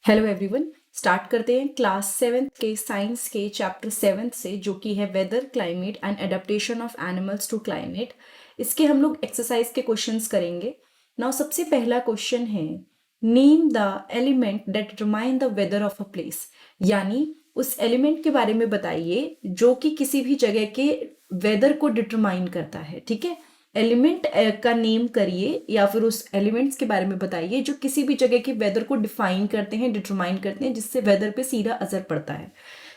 Hello everyone. Start करते हैं class 7th के साइंस के चैप्टर 7 से, जो कि है weather, climate and adaptation of animals to climate. इसके हम लोग एक्सरसाइज के क्वेश्चंस करेंगे। नाउ सबसे पहला क्वेश्चन है, name the element that determine the weather of a place. यानी उस एलिमेंट के बारे में बताइए जो कि किसी भी जगह के वेदर को डिटरमाइन करता है। ठीक है, एलिमेंट का नेम करिए या फिर उस एलिमेंट्स के बारे में बताइए जो किसी भी जगह के वेदर को डिफाइन करते हैं, डिटरमाइन करते हैं, जिससे वेदर पे सीधा असर पड़ता है।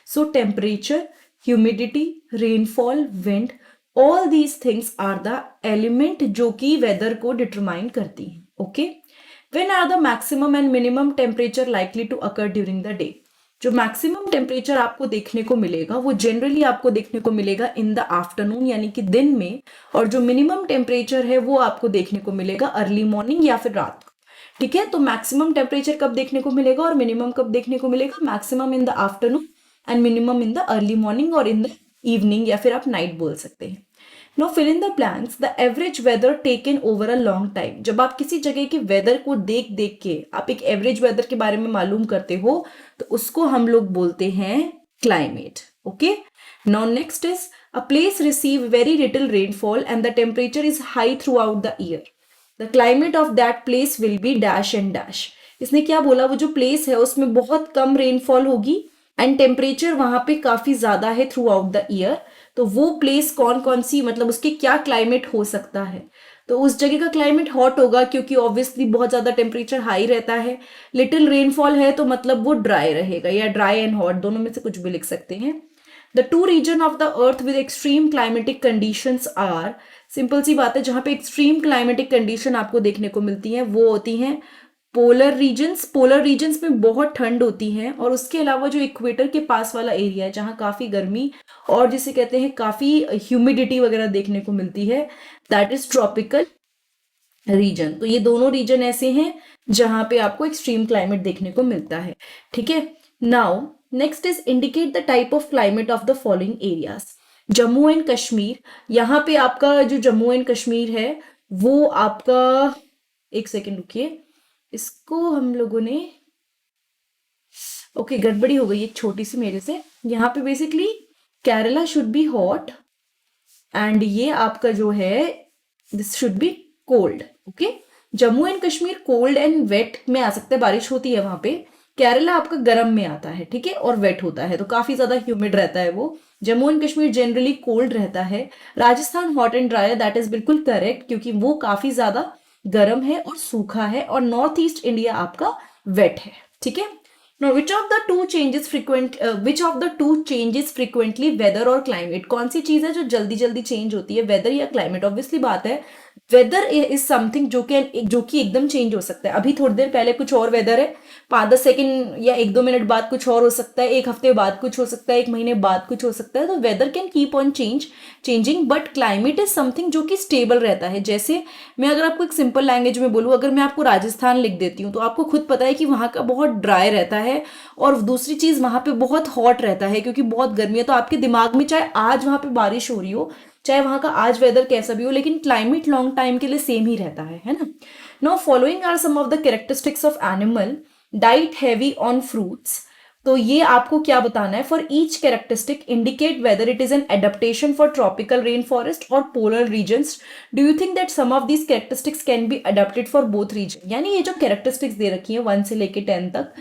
So temperature, humidity, rainfall, wind, all these things are the element जो कि वेदर को डिटरमाइन करती हैं। Okay, when are the maximum and minimum temperature likely to occur during the day. जो मैक्सिमम टेम्परेचर आपको देखने को मिलेगा वो जनरली आपको देखने को मिलेगा इन द आफ्टरनून, यानी कि दिन में, और जो मिनिमम टेम्परेचर है वो आपको देखने को मिलेगा अर्ली मॉर्निंग या फिर रात को। ठीक है, तो मैक्सिमम टेम्परेचर कब देखने को मिलेगा और मिनिमम कब देखने को मिलेगा? Maximum in the afternoon and minimum in the early morning और इन द इवनिंग, या फिर आप नाइट बोल सकते हैं। No fill in the blanks. The average weather taken over a long time. जब आप किसी जगह के वेदर को देख देख के आप एक एवरेज वेदर के बारे में मालूम करते हो तो उसको हम लोग बोलते हैं climate. Okay, now next is a place receive very little rainfall and the temperature is high through out the year. The climate of that place will be dash and dash. इसने क्या बोला? वो जो प्लेस है उसमें बहुत कम rainfall होगी and temperature वहां पे काफी ज्यादा है थ्रू आउट द ईयर। तो वो प्लेस कौन कौन सी, मतलब उसके क्या क्लाइमेट हो सकता है? तो उस जगह का क्लाइमेट हॉट होगा क्योंकि ऑब्वियसली बहुत ज्यादा टेम्परेचर हाई रहता है। लिटिल रेनफॉल है तो मतलब वो ड्राई रहेगा, या ड्राई एंड हॉट दोनों में से कुछ भी लिख सकते हैं। The two region of the earth with extreme climatic conditions are, simple सी बात है, जहां पे एक्सट्रीम क्लाइमेटिक कंडीशन आपको देखने को मिलती है वो होती हैं पोलर रीजन्स। पोलर रीजन्स में बहुत ठंड होती है, और उसके अलावा जो इक्वेटर के पास वाला एरिया है जहाँ काफी गर्मी और जिसे कहते हैं काफी ह्यूमिडिटी वगैरह देखने को मिलती है, दैट इज ट्रॉपिकल रीजन। तो ये दोनों रीजन ऐसे हैं जहां पे आपको एक्सट्रीम क्लाइमेट देखने को मिलता है। ठीक है, now next is indicate the type of climate of the following areas. Jammu and Kashmir, यहाँ पे आपका जो जम्मू एंड कश्मीर है वो आपका, एक सेकेंड रुकिए, इसको हम लोगों ने, ओके गड़बड़ी हो गई एक छोटी सी मेरे से। यहाँ पे basically Kerala should be hot and ये आपका जो है this should be cold. Okay, Jammu and Kashmir cold and wet में आ सकता है, बारिश होती है वहां पे। केरला आपका गर्म में आता है, ठीक है, और वेट होता है, तो काफी ज्यादा ह्यूमिड रहता है वो। Jammu and Kashmir generally cold रहता है। Rajasthan hot and dry, that is बिल्कुल करेक्ट, क्योंकि वो काफी ज्यादा गर्म है और सूखा है। और नॉर्थ ईस्ट इंडिया आपका वेट है। ठीक है, no which of the two changes frequent, which of the two changes frequently weather और क्लाइमेट। कौन सी चीज है जो जल्दी जल्दी चेंज होती है, वेदर या क्लाइमेट? ऑब्वियसली बात है वेदर इज समथिंग जो कि एकदम चेंज हो सकता है। अभी थोड़ी देर पहले कुछ और वेदर है, 5-10 सेकंड या 1-2 मिनट बाद कुछ और हो सकता है, एक हफ्ते बाद कुछ हो सकता है, एक महीने बाद कुछ हो सकता है। तो weather can keep on changing, but climate is something जो कि स्टेबल रहता है। जैसे मैं अगर आपको एक सिंपल लैंग्वेज में बोलूँ, अगर मैं आपको राजस्थान लिख देती हूँ तो आपको खुद पता है कि वहाँ का बहुत ड्राई रहता है, और दूसरी चीज वहां पे बहुत हॉट रहता है क्योंकि बहुत गर्मी है। तो आपके दिमाग में चाहे आज वहां पे बारिश हो रही हो, चाहे वहां का आज वेदर कैसा भी हो, लेकिन क्लाइमेट लॉन्ग टाइम के लिए सेम ही रहता है ना। Now following are some of the characteristics of animal diet heavy on fruits. तो ये आपको क्या बताना है? For each characteristic indicate whether it is an adaptation for tropical rain forest और polar regions. Do you think that some of these characteristics can be adapted for both region? यानी ये जो कैरेक्टरिस्टिक्स दे रखी है 1 से लेके 10 तक,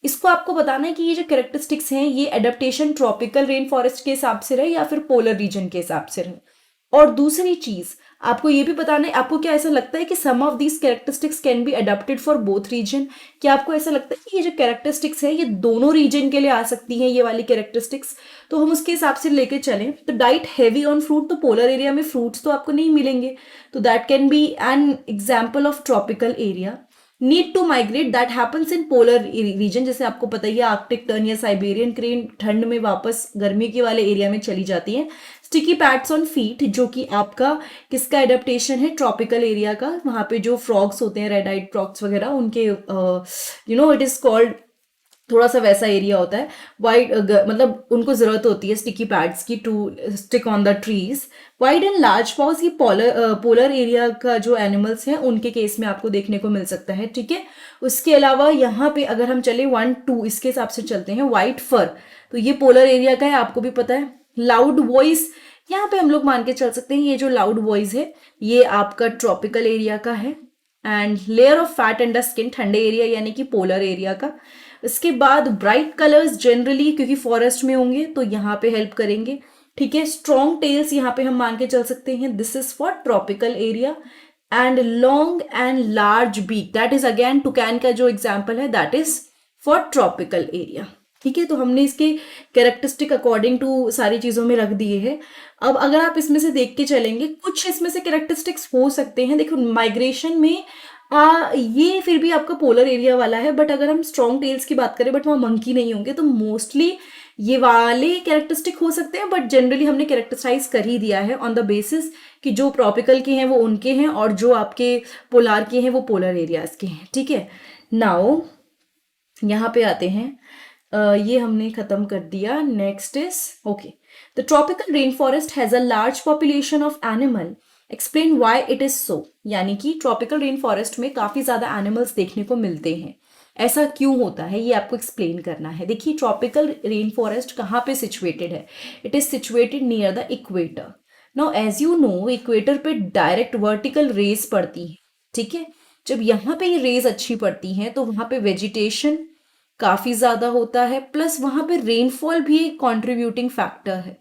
इसको आपको बताना है कि ये जो कैरेक्टरिस्टिक्स हैं ये एडेप्टेशन ट्रॉपिकल रेन फॉरेस्ट के हिसाब से रहे या फिर पोलर रीजन के हिसाब से रहे। और दूसरी चीज आपको ये भी बताना है, आपको क्या ऐसा लगता है कि some of these characteristics can be adapted for both region? क्या आपको ऐसा लगता है कि ये जो कैरेक्टरिस्टिक्स है ये दोनों रीजन के लिए आ सकती हैं, ये वाली कैरेक्टरिस्टिक्स? तो हम उसके हिसाब से लेके चलें तो डाइट हैवी ऑन फ्रूट, तो पोलर एरिया में फ्रूट्स तो आपको नहीं मिलेंगे, तो that can be an example of tropical area. Need to migrate, that happens in polar region. जैसे आपको पता ही है आर्कटिक टर्न या साइबेरियन क्रेन ठंड में वापस गर्मी के वाले एरिया में चली जाती है। स्टिकी पैड्स ऑन फीट, जो कि आपका किसका एडेप्टेशन है? ट्रॉपिकल एरिया का। वहां पे जो फ्रॉग्स होते हैं, रेड आइड फ्रॉग्स वगैरह, उनके इट इज कॉल्ड थोड़ा सा वैसा एरिया होता है। वाइड मतलब उनको जरूरत होती है स्टिकी पैड्स की to stick on the trees. Wide and large paws, ये पोलर एरिया का जो एनिमल्स हैं उनके केस में आपको देखने को मिल सकता है, ठीक है। उसके अलावा यहाँ पे अगर हम चले 1 2 इसके हिसाब से चलते हैं, वाइट फर, तो ये पोलर एरिया का है, आपको भी पता है। लाउड वॉइस, यहाँ पे हम लोग मान के चल सकते हैं ये जो लाउड वॉइस है ये आपका ट्रॉपिकल एरिया का है। And layer of fat under skin, ठंडे एरिया यानी कि पोलर एरिया का। इसके बाद ब्राइट कलर्स जनरली क्योंकि फॉरेस्ट में होंगे तो यहाँ पे हेल्प करेंगे, ठीक है। स्ट्रॉन्ग टेल्स यहाँ पे हम मान के चल सकते हैं, this is for tropical area. And long and large beak, that is again toucan का जो एग्जाम्पल है, that is for tropical area, ठीक है। तो हमने इसके कैरेक्टरिस्टिक अकॉर्डिंग टू सारी चीज़ों में रख दिए हैं। अब अगर आप इसमें से देख के चलेंगे, कुछ इसमें से कैरेक्टरिस्टिक्स हो सकते हैं। देखो माइग्रेशन में ये फिर भी आपका पोलर एरिया वाला है, बट अगर हम स्ट्रॉन्ग टेल्स की बात करें बट वहाँ मंकी नहीं होंगे, तो मोस्टली ये वाले कैरेक्टरिस्टिक हो सकते हैं, बट जनरली हमने कैरेक्टराइज कर ही दिया है ऑन द बेसिस कि जो ट्रॉपिकल के हैं वो उनके हैं और जो आपके पोलार के हैं वो पोलर एरियाज के हैं, ठीक है। नाउ यहाँ पे आते हैं, ये हमने खत्म कर दिया। Next is okay, the tropical rain forest has a large population of animal, explain why it is so. यानी कि ट्रॉपिकल रेन फॉरेस्ट में काफी ज्यादा एनिमल्स देखने को मिलते हैं, ऐसा क्यों होता है ये आपको एक्सप्लेन करना है। देखिए ट्रॉपिकल रेन फॉरेस्ट कहाँ पे सिचुएटेड है, it is situated near the equator. Now as you know equator पे डायरेक्ट वर्टिकल रेज पड़ती है, ठीक है। जब यहाँ पे ये रेज अच्छी पड़ती हैं तो वहाँ पे वेजिटेशन काफी ज्यादा होता है, प्लस वहां पे रेनफॉल भी एक कॉन्ट्रीब्यूटिंग फैक्टर है।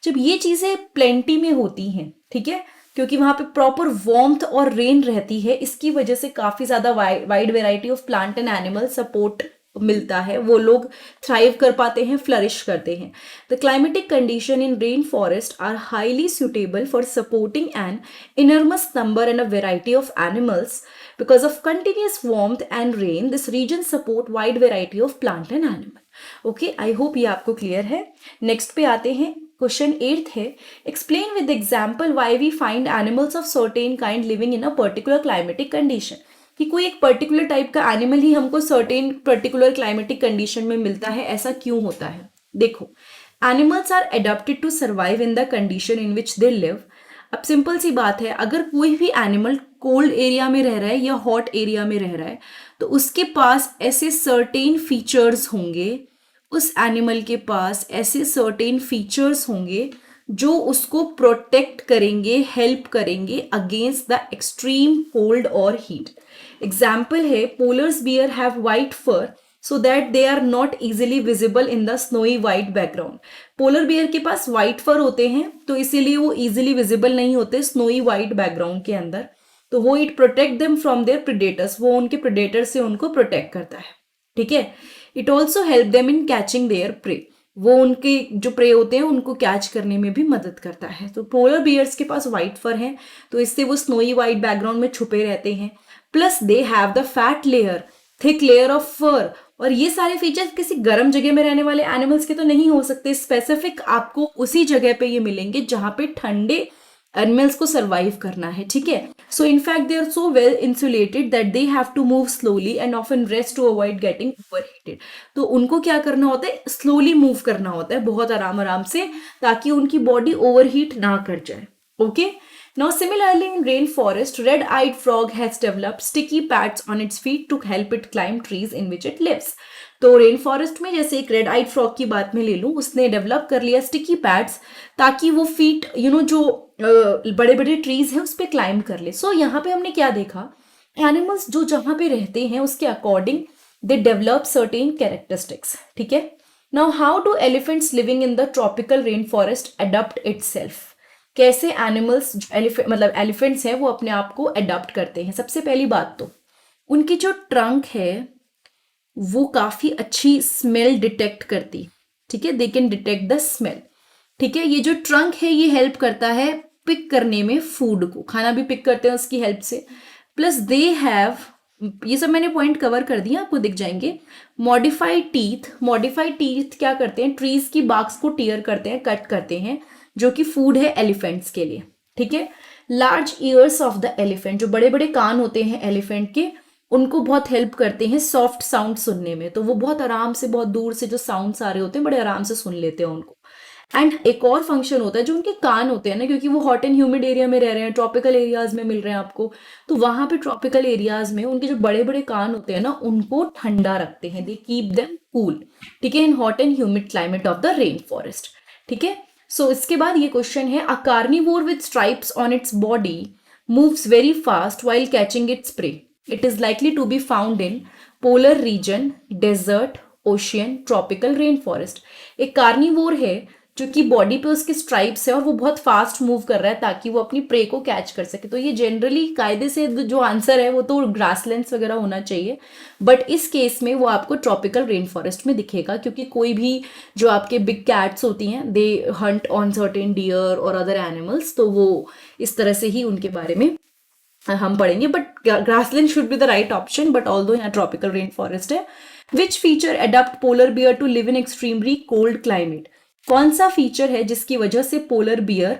जब ये चीजें प्लेंटी में होती हैं, ठीक है, क्योंकि वहां पे प्रॉपर वार्मथ और रेन रहती है, इसकी वजह से काफी ज्यादा wide variety of plant and animal support मिलता है, वो लोग थ्राइव कर पाते हैं, फ्लरिश करते हैं। The climatic condition in rain forest are highly suitable for supporting an enormous number and a variety of animals. Because of continuous warmth and rain, this region support wide variety of plant and animal. Okay, I hope ये आपको clear है। Next पे आते हैं, question 8 है, explain with example why we find animals of certain kind living in a particular climatic condition. कि कोई एक पर्टिकुलर टाइप का एनिमल ही हमको सर्टेन पर्टिकुलर क्लाइमेटिक कंडीशन में मिलता है, ऐसा क्यों होता है। देखो, animals are adapted to survive in the condition in which they live. अब सिंपल सी बात है, अगर कोई भी एनिमल कोल्ड एरिया में रह रहा है या हॉट एरिया में रह रहा है तो उसके पास ऐसे सर्टेन फीचर्स होंगे, उस एनिमल के पास ऐसे सर्टेन फीचर्स होंगे जो उसको प्रोटेक्ट करेंगे, हेल्प करेंगे अगेंस्ट द एक्सट्रीम कोल्ड और हीट। एग्जाम्पल है, polars bear have white fur so that they are not easily visible in the snowy white background. Polar bear के पास व्हाइट फर होते हैं तो इसीलिए वो इजीली विजिबल नहीं होते स्नोई व्हाइट बैकग्राउंड के अंदर, तो वो it protect them from their predators, वो उनके प्रेडेटर से उनको प्रोटेक्ट करता है, ठीक है। It also help them in catching there pray, वो उनके जो प्रे होते हैं उनको कैच करने में भी मदद करता है। तो पोलर बियर्स के पास व्हाइट फर है तो इससे वो स्नोई व्हाइट बैकग्राउंड में छुपे रहते हैं, plus they have the fat layer, thick layer of fur. और ये सारे फीचर्स किसी गर्म जगह में रहने वाले एनिमल्स के तो नहीं हो सकते, स्पेसिफिक आपको उसी जगह पे ये मिलेंगे जहां पे ठंडे एनिमल्स को सरवाइव करना है, ठीक है। So in fact they are so well insulated that they have to move slowly and often rest to avoid getting overheated. तो उनको क्या करना होता है, स्लोली मूव करना होता है, बहुत आराम आराम से, ताकि उनकी बॉडी ओवरहीट ना कर जाए। Okay, now similarly in rainforest, red-eyed frog has developed sticky pads on its feet to help it climb trees in which it lives. तो रेन फॉरेस्ट में जैसे एक रेड आइड फ्रॉग की बात में ले लूँ, उसने डेवलप कर लिया स्टिकी पैड्स ताकि वो फीट जो बड़े बड़े ट्रीज हैं उस पर क्लाइंब कर ले। सो यहाँ पे हमने क्या देखा, एनिमल्स जो जहाँ पे रहते हैं उसके according they develop certain characteristics, ठीक है। Now how do elephants living in the tropical rain forest adopt itself. कैसे एनिमल्स मतलब एलिफेंट्स हैं वो अपने आप को अडॉप्ट करते हैं। सबसे पहली बात तो उनकी जो ट्रंक है वो काफ़ी अच्छी स्मेल डिटेक्ट करती, ठीक है, they can detect the smell, ठीक है। ये जो ट्रंक है ये हेल्प करता है पिक करने में, फूड को, खाना भी पिक करते हैं उसकी हेल्प से। प्लस दे हैव, ये सब मैंने पॉइंट कवर कर दिया, आपको दिख जाएंगे। मॉडिफाइड टीथ, मॉडिफाइड टीथ क्या करते हैं, ट्रीज की बार्क्स को टीयर करते हैं, कट करते हैं, जो कि फूड है एलिफेंट्स के लिए, ठीक है। Large years of the elephant, जो बड़े बड़े कान होते हैं एलिफेंट के, उनको बहुत हेल्प करते हैं सॉफ्ट साउंड सुनने में, तो वो बहुत आराम से, बहुत दूर से जो साउंड्स आ रहे होते हैं बड़े आराम से सुन लेते हैं उनको। एंड एक और फंक्शन होता है जो उनके कान होते हैं ना, क्योंकि वो हॉट एंड ह्यूमिड एरिया में रह रहे हैं, ट्रॉपिकल एरियाज में मिल रहे हैं आपको, तो वहां पे ट्रॉपिकल एरियाज में उनके जो बड़े बड़े कान होते हैं ना, उनको ठंडा रखते हैं, दे कीप देम कूल, ठीक है, in hot and humid climate of the rain forest. ठीक है, सो इसके बाद ये क्वेश्चन है, a carnivore with stripes on its body moves very fast while catching its prey. It is likely to be found in polar region, desert, ocean, tropical rainforest. एक carnivore है जो कि बॉडी पे उसके स्ट्राइप्स है और वो बहुत फास्ट मूव कर रहा है ताकि वो अपनी प्रे को कैच कर सके। तो ये जनरली कायदे से जो आंसर है वो तो ग्रासलैंड्स वगैरह होना चाहिए, बट इस केस में वो आपको ट्रॉपिकल रेन फॉरेस्ट में दिखेगा, क्योंकि कोई भी जो आपके बिग कैट्स होती हैं they hunt on certain deer और अदर एनिमल्स, तो वो इस तरह से ही उनके बारे में हम पढ़ेंगे। But grassland should be the right option, but although यहाँ ट्रॉपिकल रेन फॉरेस्ट है। Which feature adopt polar bear to live in extremely cold climate? कौन सा फीचर है जिसकी वजह से पोलर बियर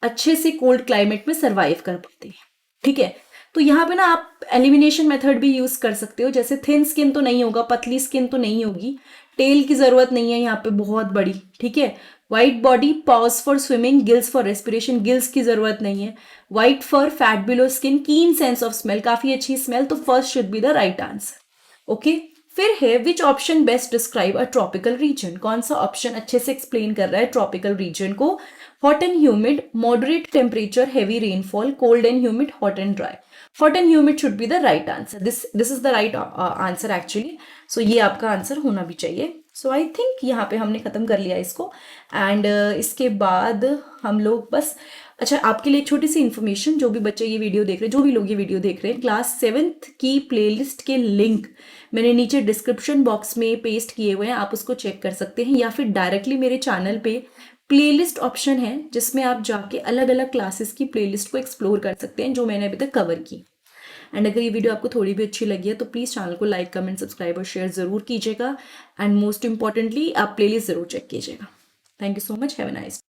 अच्छे से कोल्ड क्लाइमेट में सर्वाइव कर पाते हैं? ठीक है, तो यहाँ पे ना आप एलिमिनेशन मेथड भी यूज कर सकते हो, जैसे थिन स्किन तो नहीं होगा, पतली स्किन तो नहीं होगी, टेल की जरूरत नहीं है यहाँ पे बहुत बड़ी, ठीक है, white body, paws for swimming, gills for respiration, gills की जरूरत नहीं है, white fur, fat below skin, keen sense of smell, काफी अच्छी स्मेल, तो first should be the right answer. Okay, फिर है which option best describe a tropical region? कौन सा ऑप्शन अच्छे से एक्सप्लेन कर रहा है ट्रॉपिकल रीजन को? Hot and humid, moderate temperature, heavy rainfall, cold and humid, hot and dry. Hot and humid should be the right answer, this is the right answer actually, so ये आपका answer होना भी चाहिए। सो I think यहाँ पे हमने खत्म कर लिया इसको, एंड इसके बाद हम लोग बस, अच्छा आपके लिए एक छोटी सी इन्फॉर्मेशन, जो भी बच्चे ये वीडियो देख रहे हैं, जो भी लोग ये वीडियो देख रहे हैं, क्लास 7th की प्लेलिस्ट के लिंक मैंने नीचे डिस्क्रिप्शन बॉक्स में पेस्ट किए हुए हैं, आप उसको चेक कर सकते हैं, या फिर डायरेक्टली मेरे चैनल पे प्लेलिस्ट ऑप्शन है जिसमें आप जाके अलग अलग क्लासेस की प्लेलिस्ट को एक्सप्लोर कर सकते हैं जो मैंने अभी तक कवर की। एंड अगर ये वीडियो आपको थोड़ी भी अच्छी लगी है तो प्लीज़ चैनल को लाइक, कमेंट, सब्सक्राइब और शेयर ज़रूर कीजिएगा, एंड मोस्ट इंपॉर्टेंटली आप प्लेलिस्ट ज़रूर चेक कीजिएगा। Thank you so much, have a nice